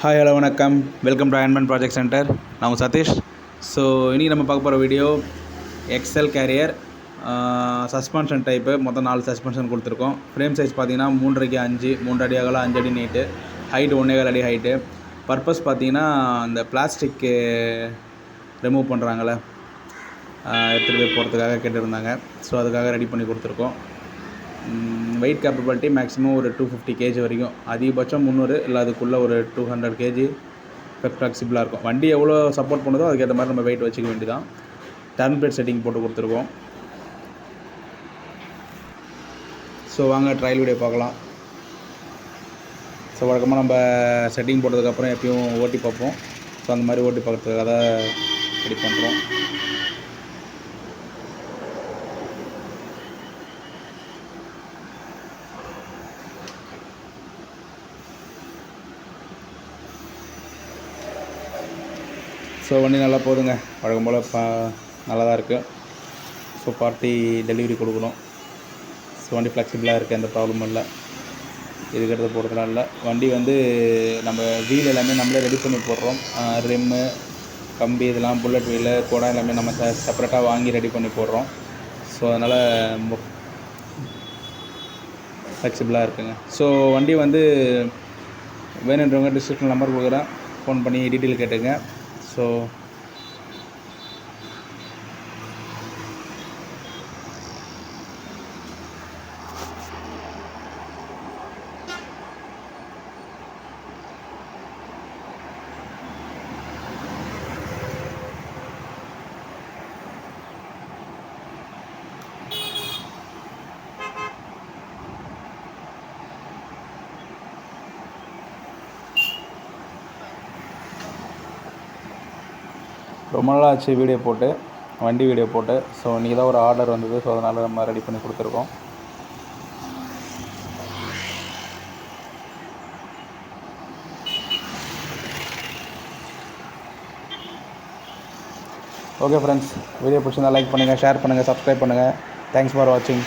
Hi hello வணக்கம். Welcome to Ironman project centre. நான் உங்கள் சதீஷ். ஸோ இன்றைக்கி நம்ம பார்க்க போகிற video excel carrier suspension type. மொத்தம் 4 சஸ்பென்ஷன் கொடுத்துருக்கோம். ஃப்ரேம் சைஸ் பார்த்தீங்கன்னா 3.5 5, 3 அடி அகலம், 5 அடி நீட்டு, ஹைட் 1.25 அடி ஹைட்டு. பர்பஸ் பார்த்தீங்கன்னா அந்த பிளாஸ்டிக்கு ரிமூவ் பண்ணுறாங்களே, எடுத்துகிட்டு போய் போகிறதுக்காக கேட்டுருந்தாங்க. ஸோ அதுக்காக ரெடி பண்ணி கொடுத்துருக்கோம். வெயிட் கேப்பபிலிட்டி மேக்ஸிமம் ஒரு 250 kg வரைக்கும், அதிகபட்சம் 300 இல்லை அதுக்குள்ளே ஒரு 200 kg ஃப்ளெக்சிபிளாக இருக்கும். வண்டி எவ்வளோ சப்போர்ட் பண்ணுதோ அதுக்கேற்ற மாதிரி நம்ம வெயிட் வச்சுக்க வேண்டியதான். டர்ன் பிளேட் செட்டிங் போட்டு கொடுத்துருக்கோம். ஸோ வாங்க ட்ரையல் வீடியோ பார்க்கலாம். ஸோ வழக்கமாக நம்ம செட்டிங் போட்டதுக்கப்புறம் எப்பயும் ஓட்டி பார்ப்போம். ஸோ அந்த மாதிரி ஓட்டி பார்க்குறதுக்காக தான் ரெடி பண்ணுறோம். ஸோ வண்டி நல்லா போகுதுங்க, வழக்கம் போல் நல்லா தான் இருக்குது. ஸோ பார்ட்டி டெலிவரி கொடுக்கணும். ஸோ வண்டி ஃப்ளெக்சிபிளாக இருக்குது, எந்த ப்ராப்ளமும் இல்லை. இதுக்கடுத்து போடுறதுலாம் இல்லை. வண்டி வந்து நம்ம வீல் எல்லாமே நம்மளே ரெடி பண்ணி போடுறோம். ரிம்மு, கம்பி, இதெல்லாம் புல்லட் வீலு, குடம் எல்லாமே நம்ம செப்பரேட்டாக வாங்கி ரெடி பண்ணி போடுறோம். ஸோ அதனால் ஃப்ளெக்சிபிளாக இருக்குங்க. ஸோ வண்டி வந்து வேணுன்றவங்க டிஸ்கிரிப்ஷன் நம்பர் கொடுக்குறேன், ஃபோன் பண்ணி டீட்டெயில் கேட்டுங்க. ஸோ ரொம்ப நாள் ஆச்சு வீடியோ போட்டு, வண்டி வீடியோ போட்டு. ஸோ இன்றைக்கி தான் ஒரு ஆர்டர் வந்தது. ஸோ அதனால் நம்ம ரெடி பண்ணி கொடுத்துருக்கோம். ஓகே ஃப்ரெண்ட்ஸ், வீடியோ பிடிச்சிருந்தா லைக் பண்ணுங்கள், ஷேர் பண்ணுங்கள், சப்ஸ்கிரைப் பண்ணுங்கள். தேங்க்ஸ் ஃபார் வாட்சிங்.